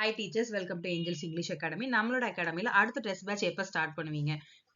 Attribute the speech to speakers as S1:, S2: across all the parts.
S1: Hi teachers, welcome to Angels English Academy. நம்மளோட அகாடமில அடுத்த test batch எப்ப ஸ்டார்ட் பண்ணுவீங்க?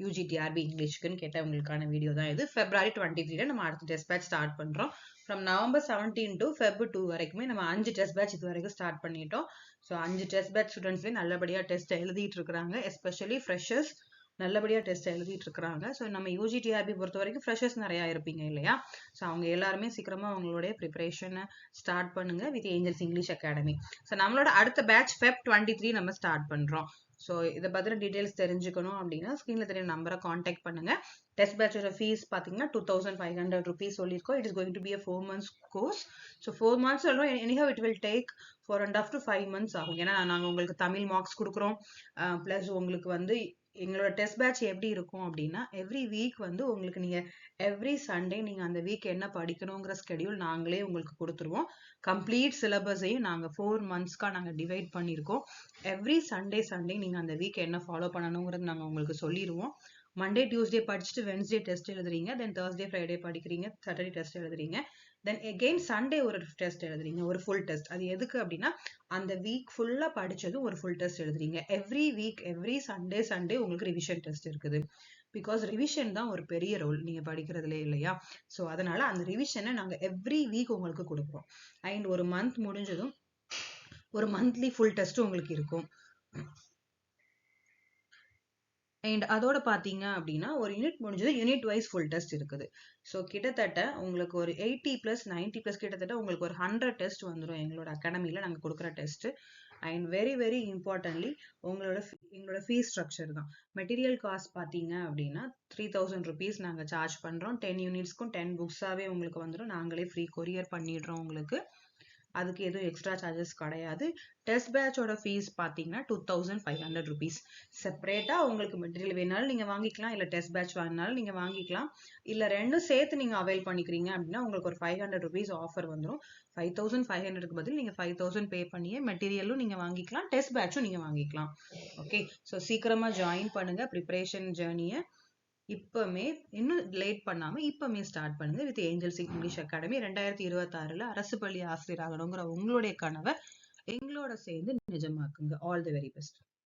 S1: UGTRB இங்கிலீஷ்க்குன்னு கேட்டவங்களுக்கான வீடியோ தான் இது. February 23 நம்ம அடுத்த டெஸ்ட் பேட்ச் ஸ்டார்ட் பண்றோம். From November 17 to Feb 2 வரைக்குமே நம்ம 5 டெஸ்ட் பேட்ச் இது வரைக்கும் ஸ்டார்ட் பண்ணிட்டோம். ஸோ 5 டெஸ்ட் பேட்ச் ஸ்டூடெண்ட்ஸ்லேயும் நல்லபடியா டெஸ்ட் எழுதிட்டு இருக்காங்க. எஸ்பெஷலி ஃப்ரெஷர்ஸ் நல்லபடியா டெஸ்ட் எழுதிட்டு இருக்காங்க. ஸோ நம்ம UGTRB பொறுத்த வரைக்கும் ஃப்ரெஷர்ஸ் நிறைய இருப்பீங்க இல்லையா? ஸோ அவங்க எல்லாருமே சீக்கிரமா அவங்களுடைய ப்ரிப்பரேஷனை ஸ்டார்ட் பண்ணுங்க with Angeles English academy. So நம்மளோட அடுத்த பேட்ச் Feb 23 நம்ம ஸ்டார்ட் பண்றோம். ஸோ இதை பத்தின டீடைல்ஸ் தெரிஞ்சுக்கணும் அப்படின்னா ஸ்கிரீன்ல தெரிய நம்பரை காண்டாக்ட் பண்ணுங்க. டெஸ்ட் பேட்சோட ஃபீஸ் பார்த்தீங்கன்னா 2500 rupees சொல்லியிருக்கோம். It is going to be a 4 months course. So 4 months சொல்றோம். Anyhow it will take 4.5 to 5 months ஆகும். ஏன்னா நாங்கள் உங்களுக்கு தமிழ் மார்க்ஸ் கொடுக்குறோம். பிளஸ் உங்களுக்கு வந்து எங்களோட டெஸ்ட் பேட்ச் எப்படி இருக்கும் அப்படின்னா எவ்ரி வீக் வந்து உங்களுக்கு நீங்க எவ்ரி சண்டே நீங்க அந்த வீக் என்ன படிக்கணுங்கிற ஸ்கெடியூல் நாங்களே உங்களுக்கு கொடுத்துருவோம். கம்ப்ளீட் சிலபஸையும் நாங்க 4 monthsக்கா நாங்க டிவைட் பண்ணியிருக்கோம். எவ்ரி சண்டே நீங்க அந்த வீக் என்ன ஃபாலோ பண்ணணுங்கிறது நாங்க உங்களுக்கு சொல்லிடுவோம். மண்டே டியூஸ்டே படிச்சுட்டு வென்ஸ்டே டெஸ்ட் எழுதுறீங்க, தென் தேர்ஸ்டே ஃப்ரைடே படிக்கிறீங்க, சாட்டர்டே டெஸ்ட் எழுதுறீங்க, தென் எகெயின் சண்டே ஒரு டெஸ்ட் எழுதுறீங்க, ஒரு ஃபுல் டெஸ்ட். அது எதுக்கு அப்படின்னா அந்த வீக் ஃபுல்லா படிச்சதும் ஒரு ஃபுல் டெஸ்ட் எழுதுறீங்க. எவ்ரி வீக் எவ்ரி சண்டே உங்களுக்கு ரிவிஷன் டெஸ்ட் இருக்குது. பிகாஸ் ரிவிஷன் தான் ஒரு பெரிய ரோல் நீங்க படிக்கிறதுலே இல்லையா? ஸோ அதனால அந்த ரிவிஷனை நாங்க எவ்ரி வீக் உங்களுக்கு கொடுப்போம். அண்ட் ஒரு மந்த் முடிஞ்சதும் ஒரு மந்த்லி ஃபுல் டெஸ்ட் உங்களுக்கு இருக்கும். அண்ட் அதோட பார்த்தீங்க அப்படின்னா ஒரு யூனிட் முடிஞ்சது யூனிட் வைஸ் ஃபுல் டெஸ்ட் இருக்குது. ஸோ கிட்டத்தட்ட உங்களுக்கு ஒரு 80+90+ கிட்டத்தட்ட உங்களுக்கு ஒரு 100 டெஸ்ட் வந்துடும் எங்களோட அகாடமியில் நாங்கள் கொடுக்குற டெஸ்ட். அண்ட் வெரி இம்பார்ட்டன்ட்லி எங்களோட ஃபீஸ் ஸ்ட்ரக்சர் தான். மெட்டீரியல் காஸ்ட் பார்த்தீங்க அப்படின்னா 3000 rupees நாங்கள் சார்ஜ் பண்ணுறோம். 10 யூனிட்ஸ்க்கும் 10 புக்ஸாகவே உங்களுக்கு வந்துடும். நாங்களே ஃப்ரீ கொரியர் பண்ணிடுறோம் உங்களுக்கு. அதுக்கு எதுவும் எக்ஸ்ட்ரா சார்ஜஸ் கிடையாது. டெஸ்ட் பேட்சோட ஃபீஸ் பார்த்தீங்கன்னா 2500 rupees. செப்பரேட்டா உங்களுக்கு மெட்டீரியல் வேணாலும் நீங்க வாங்கிக்கலாம், இல்ல டெஸ்ட் பேட்ச் வாங்கினாலும் நீங்க வாங்கிக்கலாம். இல்ல ரெண்டும் சேர்த்து நீங்க அவைல் பண்ணிக்கிறீங்க அப்படின்னா உங்களுக்கு ஒரு 500 rupees ஆஃபர் வந்துடும். 5500க்கு பதில் நீங்க 5000 பே பண்ணியே மெட்டீரியலும் நீங்க வாங்கிக்கலாம், டெஸ்ட் பேட்சும் நீங்க வாங்கிக்கலாம். ஓகே, ஸோ சீக்கிரமா ஜாயின் பண்ணுங்க ப்ரிப்பரேஷன் ஜேர்னியை. இப்பமே இன்னும் லேட் பண்ணாம இப்பமே ஸ்டார்ட் பண்ணுங்க வித் ஏஞ்சல்ஸ் இங்கிலீஷ் அகாடமி. 2026ல அரசு பள்ளி ஆசிரியர் ஆகணுங்கிற உங்களுடைய கனவை எங்களோட சேர்ந்து நிஜமாக்குங்க. All the very best.